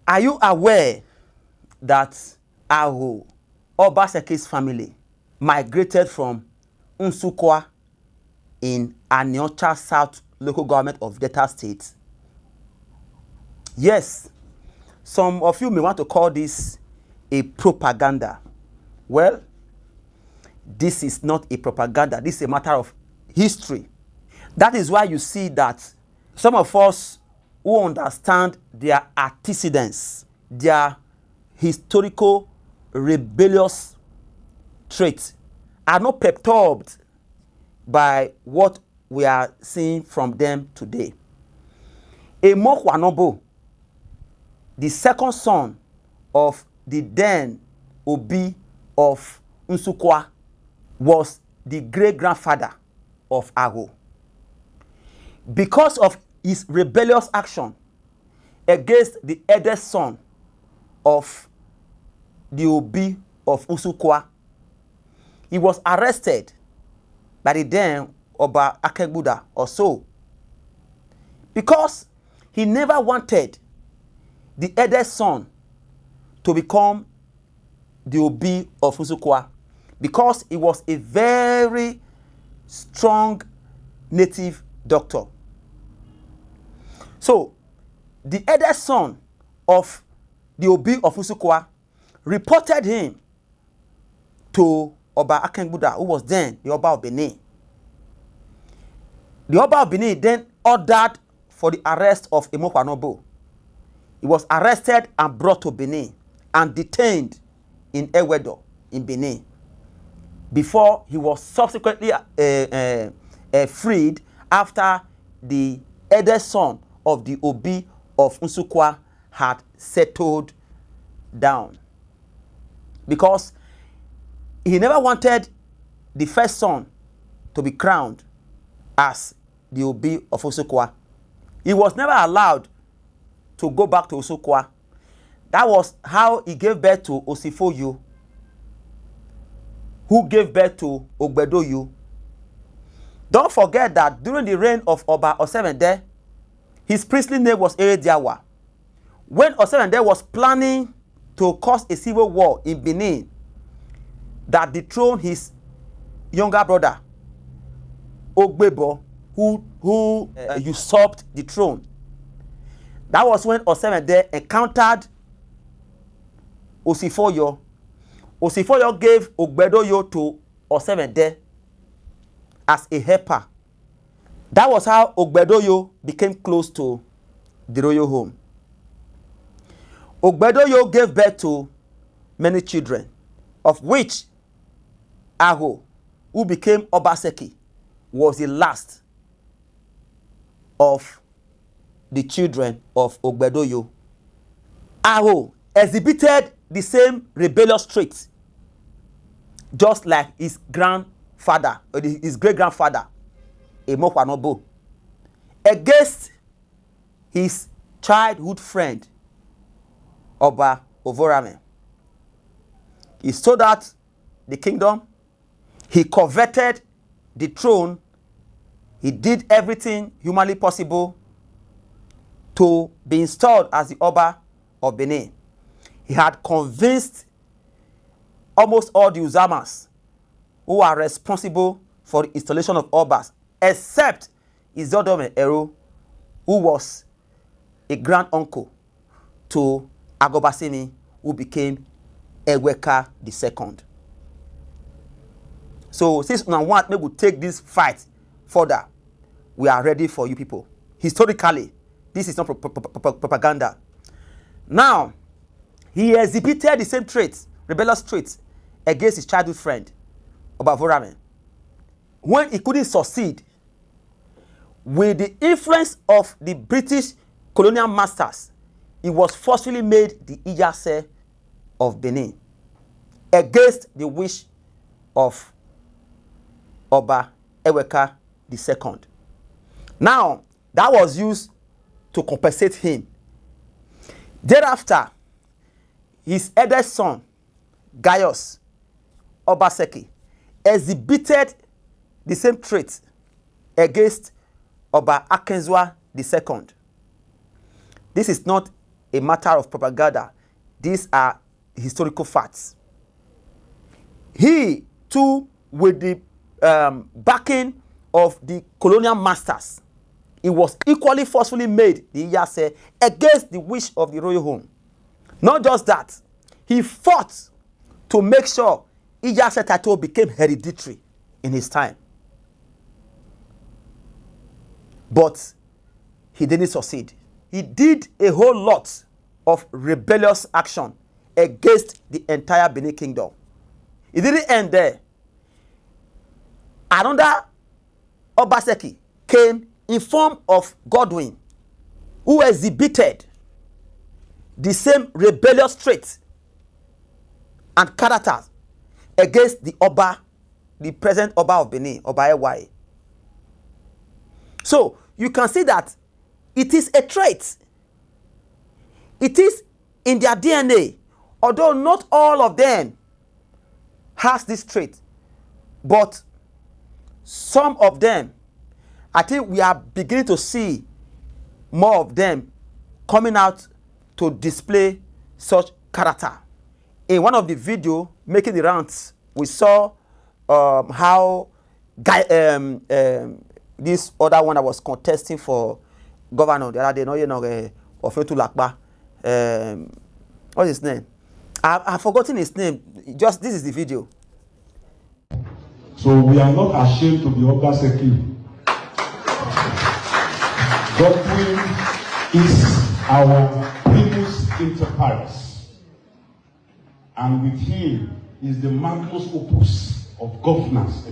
Are you aware that Agho, Obaseki's family, migrated from Nsukwa in Aniocha South local government of Delta State? Yes, some of you may want to call this a propaganda. Well, this is not a propaganda. This is a matter of history. That is why you see that some of us who understand their antecedents, their historical rebellious traits, are not perturbed by what we are seeing from them today. Omokhua nobo, the second son of the then Obi of Nsukwa, was the great-grandfather of Agho. Because of his rebellious action against the eldest son of the Obi of Nsukwa, he was arrested by the then Oba Akengbuda or so, because he never wanted the eldest son to become the Obi of Nsukwa, because he was a very strong native doctor. So the eldest son of the Obi of Nsukwa reported him to Oba Akengbuda, who was then the Oba of Benin. The Oba of Benin then ordered for the arrest of Omokhua nobo. He was arrested and brought to Benin and detained in Ewedo in Benin, before he was subsequently freed after the eldest son of the Obi of Nsukwa had settled down. Because he never wanted the first son to be crowned as the Obi of Nsukwa. He was never allowed to go back to Nsukwa. That was how he gave birth to Osifoyu, who gave birth to Ogbedoyu. Don't forget that during the reign of Oba Osemende, his priestly name was Erediawa. When Osemende was planning to cause a civil war in Benin that dethroned his younger brother, Ogbebo, who usurped the throne, that was when Osemende encountered Osifoyo. Osifoyo gave Ogbedoyo to Osemende as a helper. That was how Ogbedoyo became close to the royal home. Ogbedoyo gave birth to many children, of which Agho, who became Obaseki, was the last of the children of Ogbedoyo. Agho exhibited the same rebellious traits, just like his grandfather, or his great-grandfather, Omokhua nobo, against his childhood friend, Oba Ovorame. He stole out the kingdom. He coveted the throne. He did everything humanly possible to be installed as the Oba of Benin. He had convinced almost all the Uzamas who are responsible for the installation of Obas, except Izodome Eru, who was a grand uncle to Agobasemi, who became Eweka II. So since now want me to take this fight further, we are ready for you people. Historically, this is not propaganda. Now, he exhibited the same traits, rebellious traits, against his childhood friend, Oba Vorame. When he couldn't succeed, with the influence of the British colonial masters, he was forcefully made the Iyase of Benin, against the wish of Oba Eweka II. Now, that was used to compensate him. Thereafter, his eldest son, Gaius Obaseki, exhibited the same traits against Oba Akengbuda II. This is not a matter of propaganda. These are historical facts. He too, with the backing of the colonial masters, it was equally forcefully made, the Iya said, against the wish of the royal home. Not just that, he fought to make sure Ija's title became hereditary in his time. But he didn't succeed. He did a whole lot of rebellious action against the entire Benin kingdom. It didn't end there. Another Obaseki came in form of Godwin, who exhibited the same rebellious traits and characters against the Oba, the present Oba of Benin, Oba Akengbuda. So you can see that it is a trait. It is in their DNA, although not all of them has this trait, but some of them, I think we are beginning to see more of them coming out to display such character. In one of the video making the rounds, we saw how this other one that was contesting for governor the other day, no, you know, Lakba. What's his name? I've forgotten his name. Just this is the video. So we are not ashamed to be Obaseki. Godwin is our primus inter pares, and with him is the magnus opus of governance.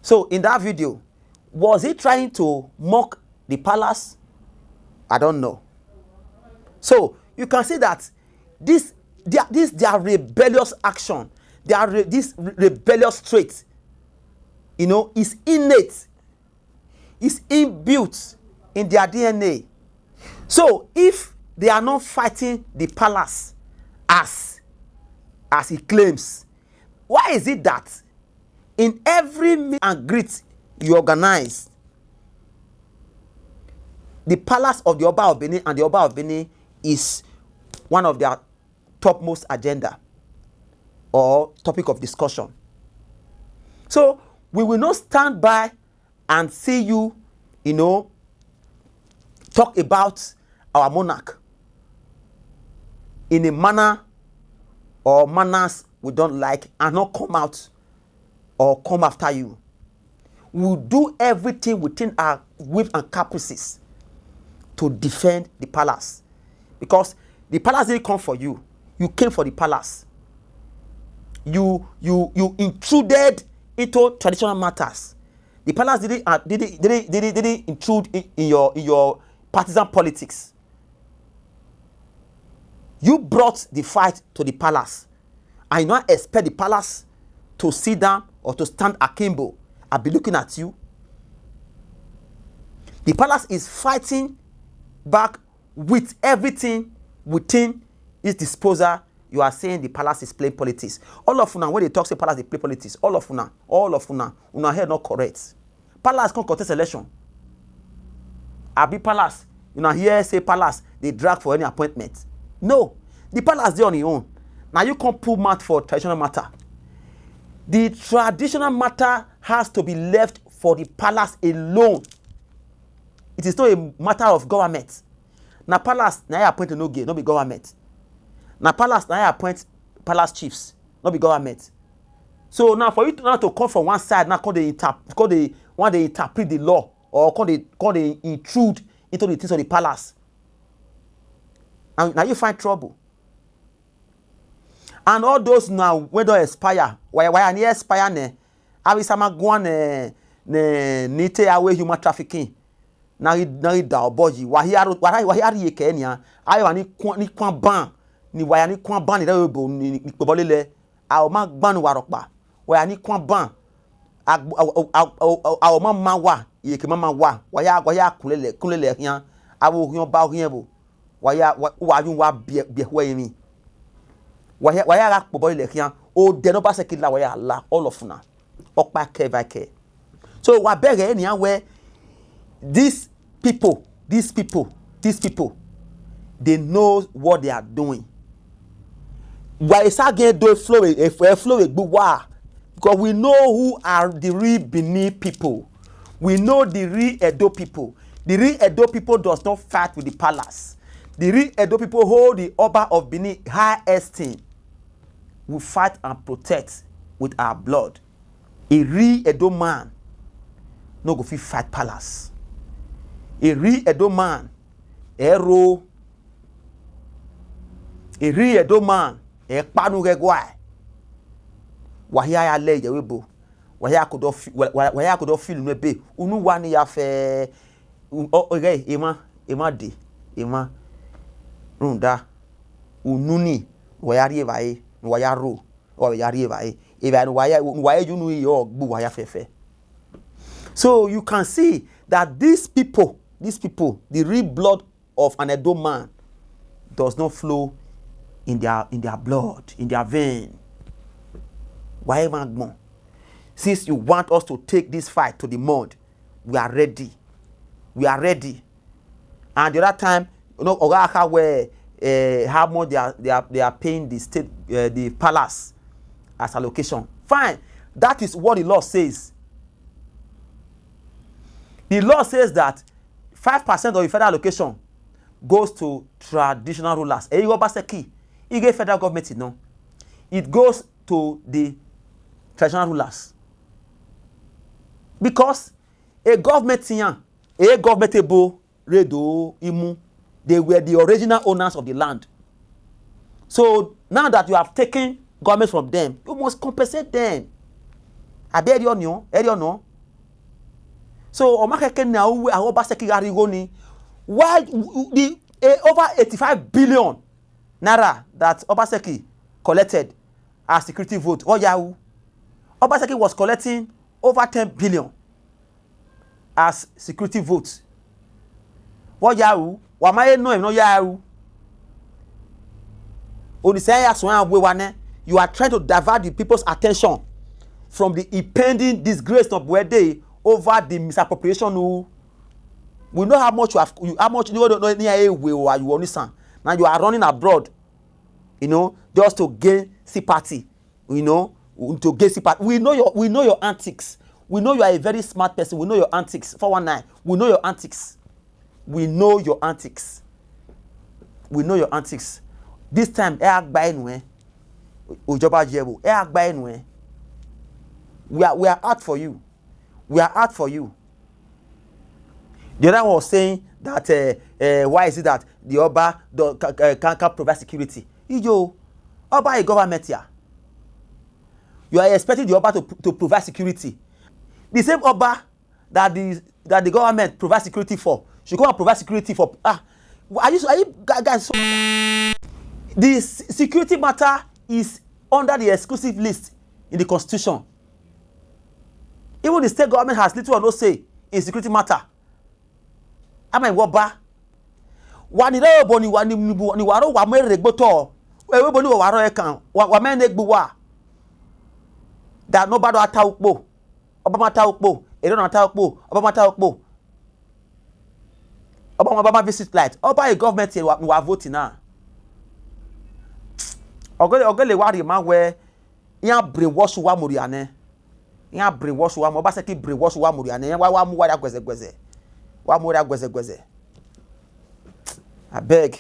So in that video, was he trying to mock the palace? I don't know. So you can see that their rebellious action, this rebellious trait, you know, is innate, is inbuilt in their DNA. So if they are not fighting the palace as he claims, why is it that in every meet and greet you organize, the palace of the Oba of Benin and the Oba of Benin is one of their topmost agenda or topic of discussion? So we will not stand by and see you, you know, talk about our monarch in a manner or manners we don't like and not come out or come after you. We'll do everything within our whim and caprices to defend the palace, because the palace didn't come for you. You came for the palace. You intruded into traditional matters. The palace didn't intrude in your partisan politics. You brought the fight to the palace. I not expect the palace to sit down or to stand akimbo and be looking at you. The palace is fighting back with everything within its disposal. You are saying the palace is playing politics. All of una, when they talk say palace, they play politics. All of una here not correct. Palace can't contest election. Abi palace, you know here say palace, they drag for any appointment. No, the palace they on their own. Now you can't pull mat for traditional matter. The traditional matter has to be left for the palace alone. It is not a matter of government. Now palace, now I appoint no gay, not be government. Now palace, now I appoint palace chiefs, not be government. So now for you to come from one side, now they interpret the law or they intrude into the things of the palace. And now you find trouble. And all those now when they expire, why are they expire ne? Avi sama gwan ne nite away human trafficking. Na da oboji wahiari ye Kenya ayo ni kwan ban ni waya ni kwan ban ni rebo ni pebolele a o ma gban warokpa waya ni kwan ban a o ma wa ye ke ma wa waya kulele hian awo hian ba hian bo waya wa yun wa be hwe yin waya ga pebolele hian o de no ba se kila waya la all of una okpa ke va ke. So we beg anyhow where these people, they know what they are doing. Why is again do flow a flow because we know who are the real Benin people. We know the real Edo people. The real Edo people does not fight with the palace. The real Edo people hold the Oba of Benin high esteem. We fight and protect with our blood. A real Edo man no go fit fight palace. A real Edo man, hero. A real Edo man, panu regwai. Wahia ya le je webo. Wahia kodo feel nebe. Unu wani ya fe okay, ema runda ununi wayari evae wayaro o wayari evae eva waya junu yo gbu waya fefe. So you can see that these people, the real blood of an Edo man does not flow in their blood, in their vein. Why man? Since you want us to take this fight to the mud, we are ready. We are ready. And the other time, you know, Oba Akengbuda where how much they are paying the state, the palace as allocation. Fine. That is what the law says. The law says that 5% of the federal allocation goes to traditional rulers. OBASEKI, it gave federal government, no. It goes to the traditional rulers. Because a government able redo imu, they were the original owners of the land. So now that you have taken government from them, you must compensate them. I bet you know. So Omokhua now OBASEKI Garigoni, why the over 85 billion naira that OBASEKI collected as security vote? OBASEKI was collecting over 10 billion as security votes. What yahu? Wamaye no him no yahu. You are trying to divert the people's attention from the impending disgrace of Bwede over the misappropriation. We know how much you don't know near where you understand. Now you are running abroad, you know, just to gain sympathy, you know, to gain sympathy. We know your antics. We know you are a very smart person. We know your antics. 419. We know your antics. We know your antics. We know your antics. This time, we are out for you. We are out for you. The other one was saying that why is it that the Oba can't provide security? Oba a government here. You are expecting the Oba to provide security. The same Oba that the government provides security for should come and provide security for. Are you guys? So, the security matter is under the exclusive list in the constitution. Even the state government has little or no say in security matter. Am I Oba? Wani waro wa mere gboto. We boni waro ekan. Wa men egbuwa. That nobody ata ukpo. Oba mata ukpo. E don't ata ukpo. Oba mata ukpo. Oba visit light. Oba a government here we are voting now. Ogele wari man where ya brainwash wa muriane. Ya brainwash wa OBASEKI brainwash wa muriane. Wa mu wa gweze. Wa mu wa gweze. I beg.